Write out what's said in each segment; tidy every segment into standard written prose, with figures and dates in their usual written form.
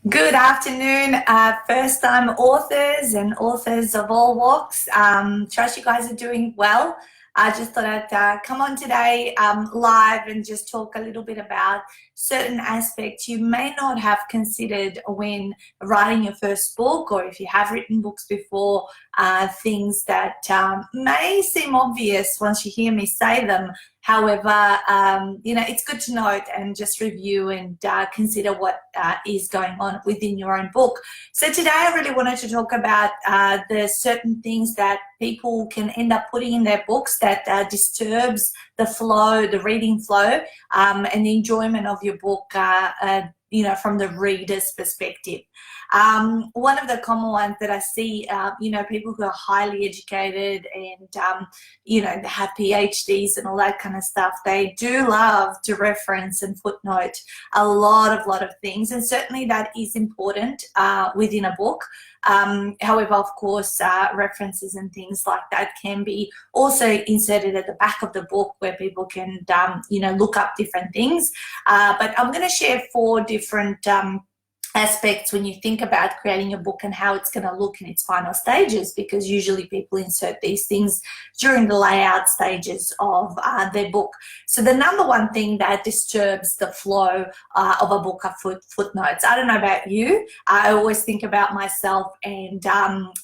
Good afternoon, first-time authors and authors of all walks. Trust you guys are doing well. I just thought I'd come on today live and just talk a little bit about certain aspects you may not have considered when writing your first book, or if you have written books before, things that may seem obvious once you hear me say them. However, it's good to note and just review and consider what is going on within your own book. So today I really wanted to talk about the certain things that people can end up putting in their books that disturbs the flow, the reading flow, and the enjoyment of your book, from the reader's perspective. One of the common ones that I see, people who are highly educated and, they have PhDs and all that kind of stuff, they do love to reference and footnote a lot of things, and certainly that is important within a book. However, of course, references and things like that can be also inserted at the back of the book where people can, look up different things. But I'm going to share 4 different aspects when you think about creating a book and how it's going to look in its final stages, because usually people insert these things during the layout stages of their book. So the number one thing that disturbs the flow of a book are footnotes. I don't know about you. I always think about myself, and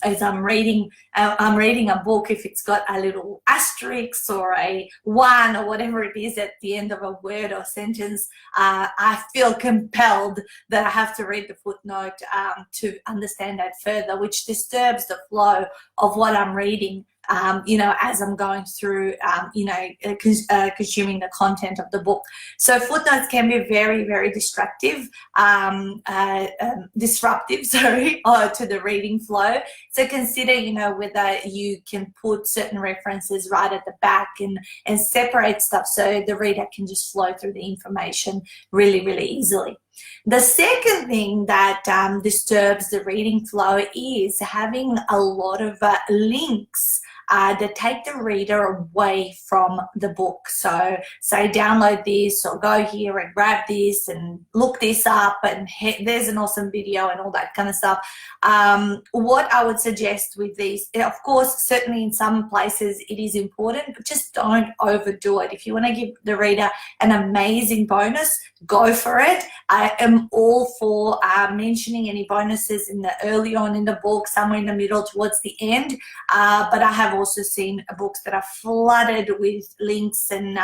as I'm reading a book, if it's got a little asterisk or a 1 or whatever it is at the end of a word or sentence, I feel compelled that I have to read the footnote to understand that further, which disturbs the flow of what I'm reading, as I'm going through, consuming the content of the book. So footnotes can be very, very disruptive, to the reading flow. So consider, whether you can put certain references right at the back and separate stuff so the reader can just flow through the information really, really easily. The second thing that disturbs the reading flow is having a lot of links that take the reader away from the book. So say download this, or go here and grab this and look this up, and there's an awesome video and all that kind of stuff. What I would suggest with these, of course, certainly in some places it is important, but just don't overdo it. If you want to give the reader an amazing bonus, go for it. I am all for mentioning any bonuses in the early on in the book, somewhere in the middle, towards the end. But I have also seen books that are flooded with links and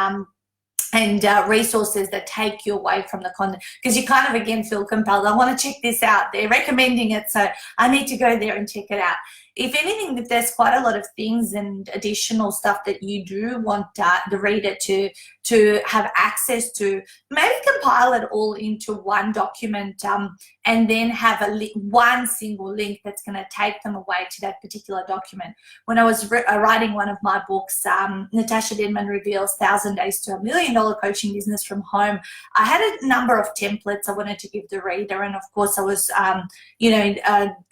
resources that take you away from the content, because you kind of again feel compelled. I want to check this out. They're recommending it, so I need to go there and check it out. If anything, if there's quite a lot of things and additional stuff that you do want the reader to have access to, maybe compile it all into one document, and then have one single link that's going to take them away to that particular document. When I was writing one of my books, Natasha Denman Reveals 1,000 Days to $1 Million Coaching Business from Home, I had a number of templates I wanted to give the reader, and of course I was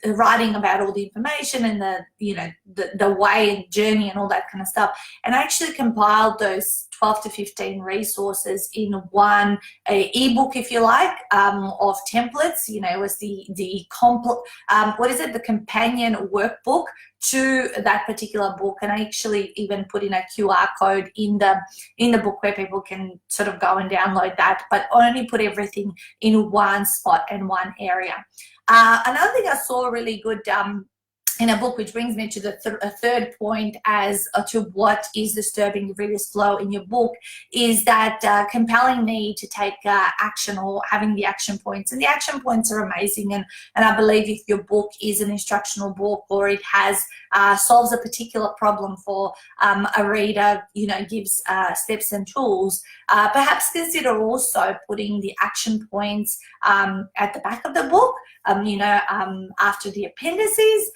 writing about all the information and the way and journey and all that kind of stuff, and I actually compiled those 12 to 15 resources in one ebook, if you like, of templates. It was the companion workbook to that particular book, and I actually even put in a QR code in the book where people can sort of go and download that, but only put everything in one spot and one area. Another thing I saw really good in a book, which brings me to the third point as to what is disturbing the reader's flow in your book, is that compelling need to take action, or having the action points. And the action points are amazing, and I believe if your book is an instructional book, or it has solves a particular problem for a reader, gives steps and tools, perhaps consider also putting the action points at the back of the book, after the appendices,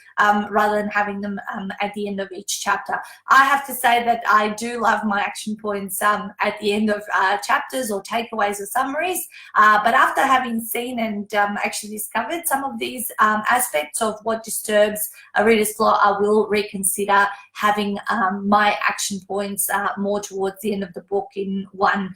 rather than having them at the end of each chapter. I have to say that I do love my action points at the end of chapters or takeaways or summaries, but after having seen and actually discovered some of these aspects of what disturbs a reader's flow, I will reconsider having my action points more towards the end of the book in one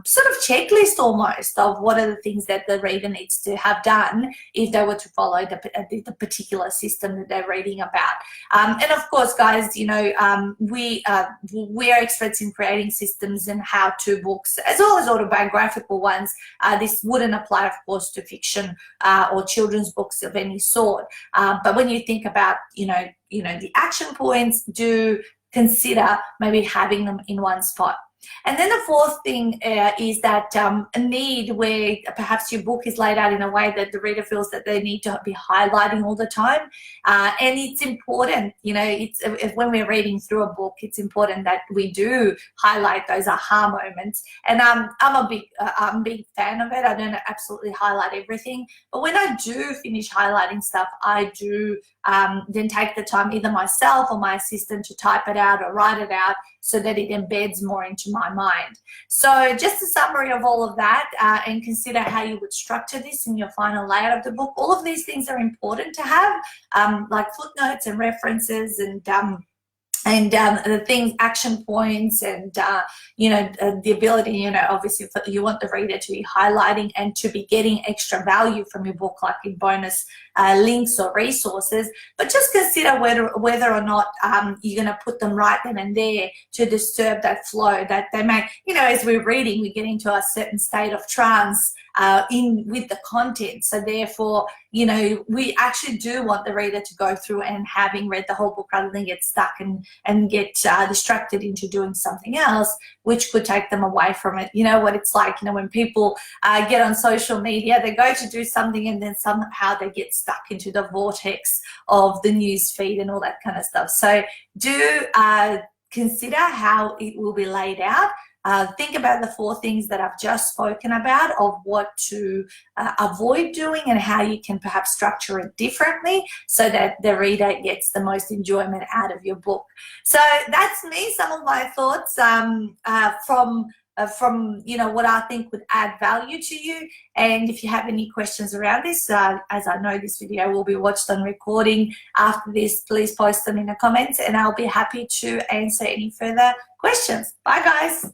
sort of checklist almost of what are the things that the reader needs to have done if they were to follow the particular system that they're reading about. And of course, guys, you know, we are experts in creating systems and how-to books as well as autobiographical ones. This wouldn't apply, of course, to fiction or children's books of any sort. But when you think about, you know, the action points, do consider maybe having them in one spot. And then the fourth thing is that a need where perhaps your book is laid out in a way that the reader feels that they need to be highlighting all the time. And it's important, you know, when we're reading through a book, it's important that we do highlight those aha moments. And I'm a big fan of it. I don't absolutely highlight everything, but when I do finish highlighting stuff, I do then take the time, either myself or my assistant, to type it out or write it out so that it embeds more into my mind. So just a summary of all of that, and consider how you would structure this in your final layout of the book. All of these things are important to have, like footnotes and references and the things, action points, and you know, the ability, you know, obviously you want the reader to be highlighting and to be getting extra value from your book, like in bonus links or resources. But just consider whether or not you're going to put them right then and there to disturb that flow that they may, you know, as we're reading, we get into a certain state of trance with the content. So therefore, you know, we actually do want the reader to go through and having read the whole book rather than get stuck and get distracted into doing something else, which could take them away from it. You know what it's like, you know, when people get on social media, they go to do something and then somehow they get stuck into the vortex of the news feed and all that kind of stuff. So do consider how it will be laid out. Think about the four things that I've just spoken about of what to avoid doing and how you can perhaps structure it differently so that the reader gets the most enjoyment out of your book. So that's me, some of my thoughts from you know, what I think would add value to you. And if you have any questions around this, as I know this video will be watched on recording after this, please post them in the comments and I'll be happy to answer any further questions. Bye guys.